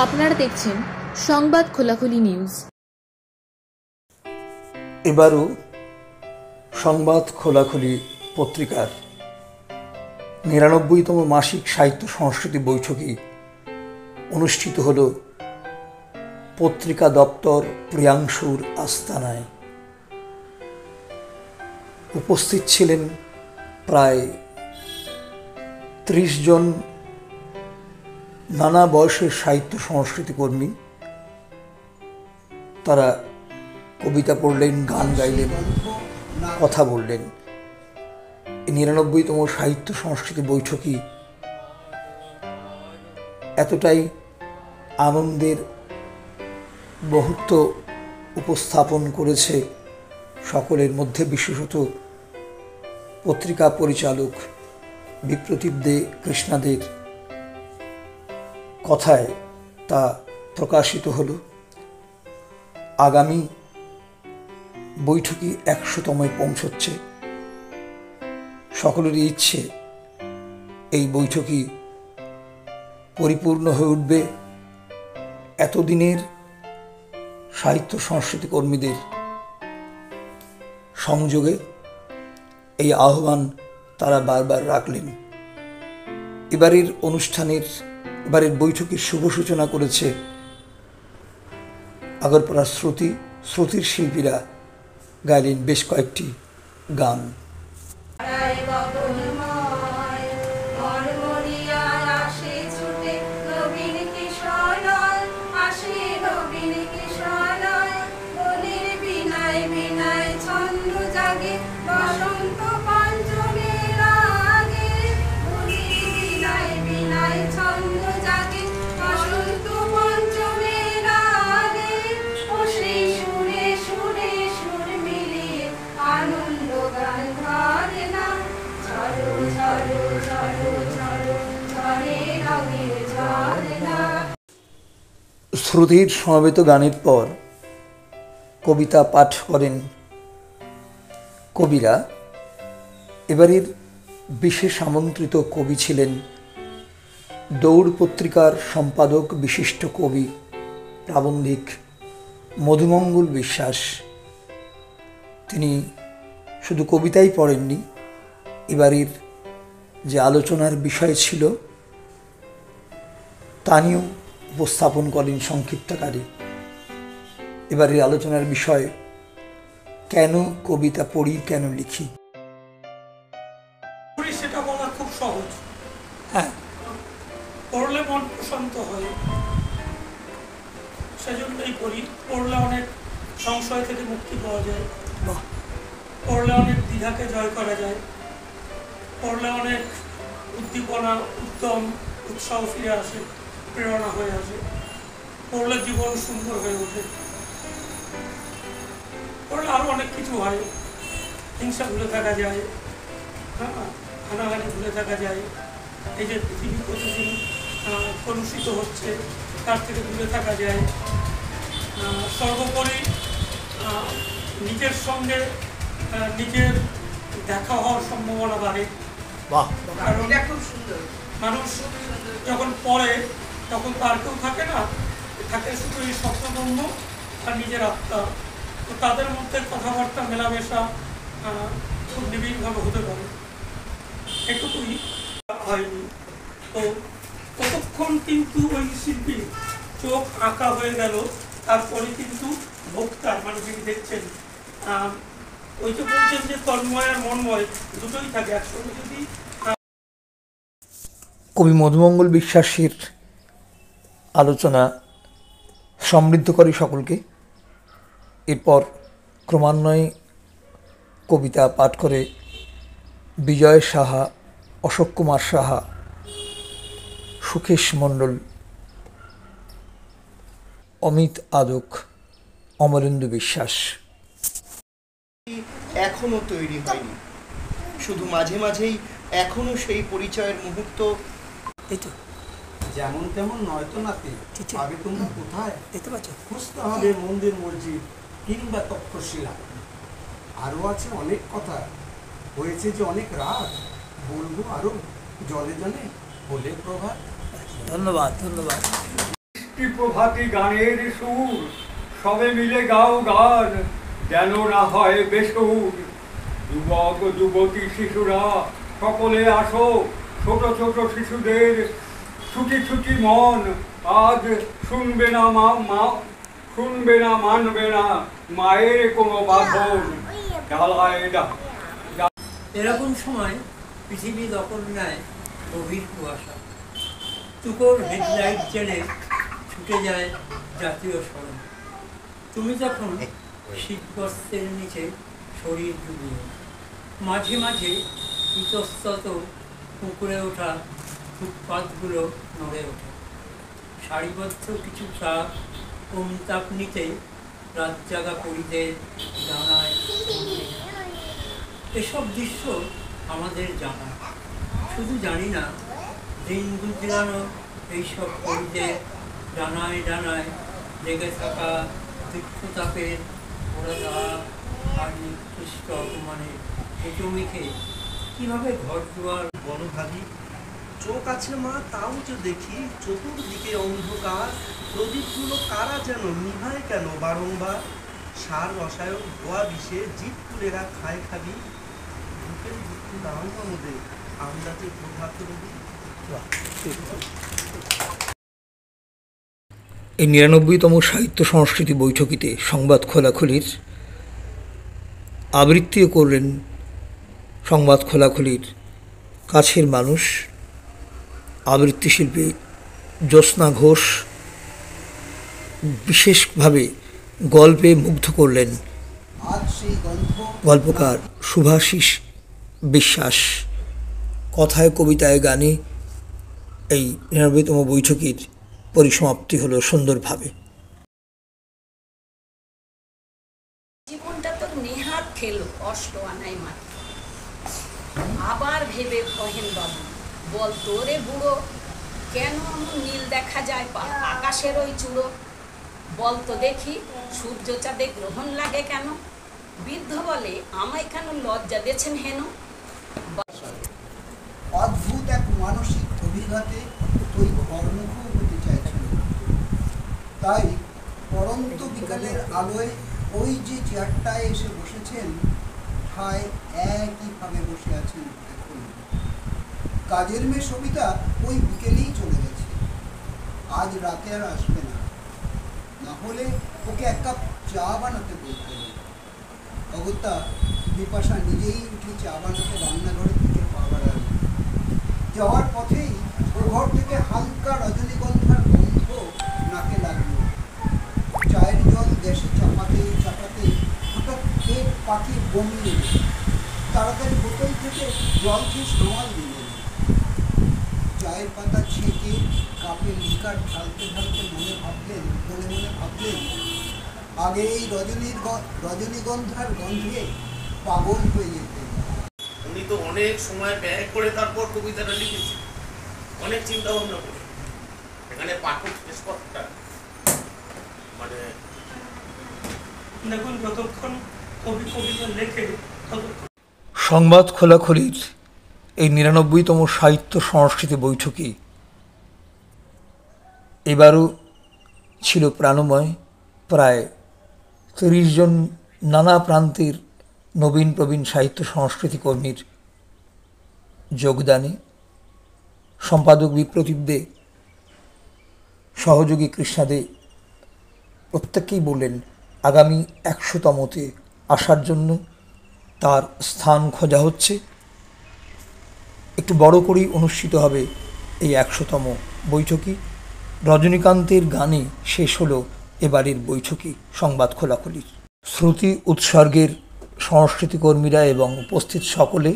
আপনারা দেখছেন সংবাদ খোলাখুলি নিউজ। এবারও সংবাদ খোলাখুলি পত্রিকার ৯৯তম মাসিক সাহিত্য সংস্কৃতি বৈঠকে অনুষ্ঠিত হল পত্রিকা দপ্তর প্রিয়াংশুর আস্তানায়। উপস্থিত ছিলেন প্রায় ৩০ জন নানা বয়সের সাহিত্য সংস্কৃতি কর্মী। তারা কবিতা পড়লেন, গান গাইলেন, কথা বললেন। এই ৯৯তম সাহিত্য সংস্কৃতি বৈঠকই এতটাই আনন্দের মুহূর্ত উপস্থাপন করেছে সকলের মধ্যে, বিশেষত পত্রিকা পরিচালক বিপ্রতীপ দে কৃষ্ণাদের কথায় তা প্রকাশিত হল। আগামী বৈঠকই ১০০তমে পৌঁছচ্ছে। সকলেরই ইচ্ছে এই বৈঠকই পরিপূর্ণ হয়ে উঠবে। এতদিনের সাহিত্য সংস্কৃতি কর্মীদের সংযোগে এই আহ্বান তারা বারবার রাখলেন। এবারের বৈঠকের শুভ সূচনা করেছে আগরপাড়ার শ্রুতির শিল্পীরা গাইলেন বেশ কয়েকটি গান। শ্রুতির সমবেত গানের পর কবিতা পাঠ করেন কবিরা। এবারের বিশেষ আমন্ত্রিত কবি ছিলেন দৌড় পত্রিকার সম্পাদক, বিশিষ্ট কবি, প্রাবন্ধিক মধুমঙ্গল বিশ্বাস। তিনি শুধু কবিতাই পড়েননি, এবারের যে আলোচনার বিষয় ছিল তা নিয়েও উপস্থাপন করেন সংক্ষিপ্তকারে। এবারের আলোচনার বিষয় কেন কবিতা পড়ি, কেন লিখি। সেটা বলা খুব সহজ। হ্যাঁ, পড়লে মন প্রশান্ত হয়, সেজন্যই পড়ি। পড়লে অনেক সংশয় থেকে মুক্তি পাওয়া যায়, পড়লে অনেক দ্বিধাকে জয় করা যায়, পড়লে অনেক উদ্দীপনা, উদ্যম, উৎসাহ ফিরে আসে, প্রেরণা হয়ে আসে। পড়লে জীবন সুন্দর হয়ে ওঠে। পড়লে আরো অনেক কিছু হয়। হিংসা ভুলে থাকা যায়, হানাহানি ভুলে থাকা যায়। এই যে পৃথিবী প্রতিদিন কলুষিত হচ্ছে, তার থেকে দূরে থাকা যায়। সর্বোপরি নিজের সঙ্গে নিজের দেখা হওয়ার সম্ভাবনা বাড়ে। কারণ মানুষ যখন পড়ে তখন তার কেউ থাকে না, থাকে শুধু এই স্বপ্নবন্ধ আর নিজের আত্মা। তো তাদের মধ্যে কথাবার্তা মেলামেশা খুব নিবিড়ভাবে হতে পারে। এটুকুই হয়নি। তো ততক্ষণ কিন্তু ওই শিল্পী চোখ আঁকা হয়ে গেল, তারপরে কিন্তু ভোক্তার, মানে যিনি দেখছেন, ওই যে বলছেন যে তন্ময় আর মন্ময় দুটোই থাকে একসঙ্গে। যদি কবি মধুমঙ্গল বিশ্বাসের আলোচনা সমৃদ্ধ করে সকলকে। এরপর ক্রমান্বয়ে কবিতা পাঠ করে বিজয় সাহা, অশোক কুমার সাহা, সুকেশ মণ্ডল, অমিত আদক, অমরেন্দু বিশ্বাস। এখনো তৈরি হয়নি, শুধু মাঝে মাঝেই এখনো সেই পরিচয়ের মুহূর্ত। যেমন তেমন নয়তো নাতে, আগে তোমরা কোথায় দেখতে পাচ্ছ? খুঁজতে হবে মন্দির, মসজিদ কিংবা তক্ষশিলা। আরো আছে অনেক কথা, হয়েছে যে অনেক রাত, বলবো আরো জলে জলে বলে প্রভাত। ধন্যবাদ। একটি প্রভাতী গানের সুর, সবে মিলে গাও গান, যেন না হয় বেসুর। যুবক যুবতী শিশুরা সকলে আসো, ছোট ছোট শিশুদের ছুটি ছুটি মন, আজ শুনবে না শুনবে না মানবে না মায়ের কোনো বাঁধন। এরকম সময় পৃথিবী দখল নেয় গভীর কুয়াশা। তুকোর হেডলাইট জেলে ছুটে যায় জাতীয় সড়ক। তুমি তখন শীতবস্ত্রের নিচে শরীর ডুবিয়ে, মাঝে মাঝে ইতস্তত পুকুরে ওঠা ফুটপাতগুলো নড়ে ওঠে। সারিবদ্ধ কিছু ট্রাক অনুতাপ নিতে রাত জাগা পরিদের জানায়। এসব দৃশ্য আমাদের জানা, শুধু জানি না দিন গুজরানো এইসব পরিদের ডানায় ডানায় লেগে থাকা তীক্ষ্ণতাপের ওরা আর নিকৃষ্ট অপমানের হেঁটুমিখে কীভাবে ঘর দুয়ার বনভাগী চোখ আছে মা, তাও যে দেখি চতুর্দিকে অন্ধকার, প্রদীপগুলো কারা যেন নিভায় কেন বারংবার। সার রসায়ন ধোয়া বিষে জীব তুলেরা খায় খাবি, বুকের দুঃখ দাও আমাদের, আমরা যে প্রভাত রবি। এই ৯৯তম সাহিত্য সংস্কৃতি বৈঠকিতে সংবাদ খোলাখুলির আবৃত্তিও করলেন সংবাদ খোলাখুলির কাছের মানুষ, আবৃত্তি শিল্পী জ্যোৎস্না ঘোষ। বিশেষভাবে গল্পে মুগ্ধ করলেন গল্পকার শুভাশিস বিশ্বাস। কথায় কবিতায় গানে এই ৯৯তম বৈঠকের পরিসমাপ্তি হলো সুন্দরভাবে। জীবনটা তো নেহাত খেলো অষ্ট আনাই মাত্র। আবার ভেবে কহেন বাবু, বল তোরে বুড়ো, কেন এমন নীল দেখা যায় আকাশের ওই চূড়ো? বল তো দেখি সূর্য চাঁদে গ্রহণ লাগে কেন? বৃদ্ধ বলে, আমায় কেন লজ্জা দিয়েছেন হেন? অদ্ভুত এক মানসিক অভিঘাতে ওই ঘরমুখ হতে চাইছিল। তাই পরন্ত বিকালের আলোয় ওই যে চেয়ারটায় এসে বসেছেন, ঠায় একইভাবে বসে আছেন এখন। কাজের মেয়ে সবিতা ওই বিকেলেই চলে গেছে, আজ রাতে আর আসবে না। না হলে ওকে এক কাপ চা বানাতে বলতে হবে। অগত্যা বিপাশা নিজেই উঠে চা বানাতে রান্নাঘরে থেকে পা বাড়াল। যাওয়ার পথেই ওর ঘর থেকে হালকা রজনীগন্ধার গন্ধ নাকে লাগলো। চায়ের জল গ্যাসে চাপাতে চাপাতে হঠাৎ পেট পাখি বমি এলো। তাড়াতাড়ি বোতল থেকে জল খেয়ে সামাল দিলেন। চায়ের পাতা ছেঁকে কাপে লিকার ঢালতে ঢালতে মনে মনে ভাবলেন আগে এই রজনীগন্ধার গন্ধে পাগল হয়ে যেতেন। উনি তো অনেক সময় ব্যয় করে তারপর কবিতাটা লিখেছে, অনেক চিন্তা ভাবনা করে। এখানে পাঠক স্পটটা মানে দেখুন, যতক্ষণ কবি কবিতা লেখে ততক্ষণ। সংবাদ খোলাখুলির এই ৯৯তম সাহিত্য সংস্কৃতি বৈঠকে এবারও ছিল প্রাণময়। প্রায় ৩০ জন নানা প্রান্তের নবীন প্রবীণ সাহিত্য সংস্কৃতি কর্মীর যোগদানে সম্পাদক বিপ্রতীপ দে, সহযোগী কৃষ্ণা দে প্রত্যেকেই বললেন আগামী ১০০তমতে আসার জন্য তার স্থান খোঁজা হচ্ছে। একটু বড় করেই অনুষ্ঠিত হবে এই ১০০তম বৈঠকি। রজনীকান্তের গানে শেষ হলো এবারের বৈঠকি সংবাদ খোলাখুলির। শ্রুতি উৎসর্গের সংস্কৃতিকর্মীরা এবং উপস্থিত সকলে,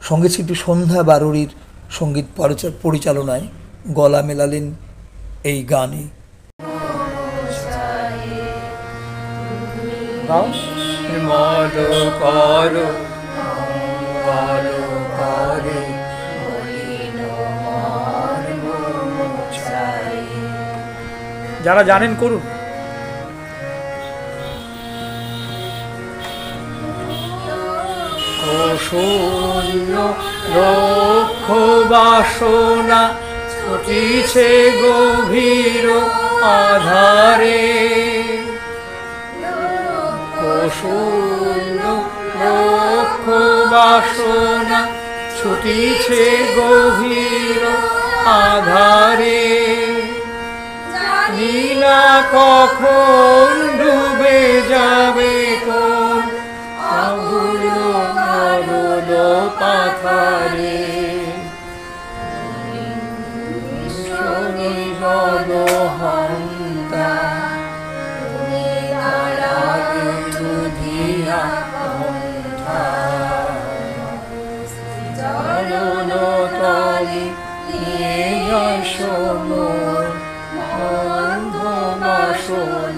সঙ্গে শিল্পী সন্ধ্যা বারুরীর সঙ্গীত পরিচালনায় গলা মেলালেন এই গানে। যারা জানেন করুন। শূন্য লক্ষ বাসনা ছুটিছে গভীর আধারে, শূন্য লক্ষ বাসনা ছুটিছে গভীর আধারে, জানি না কখন ডুবে যাবে কোন আগুন মরণ পাথারে। জনহন্তা দুধিয়া কণ্ঠা, চরণতলে নিয়ে সমর বন্ধ বাসনা।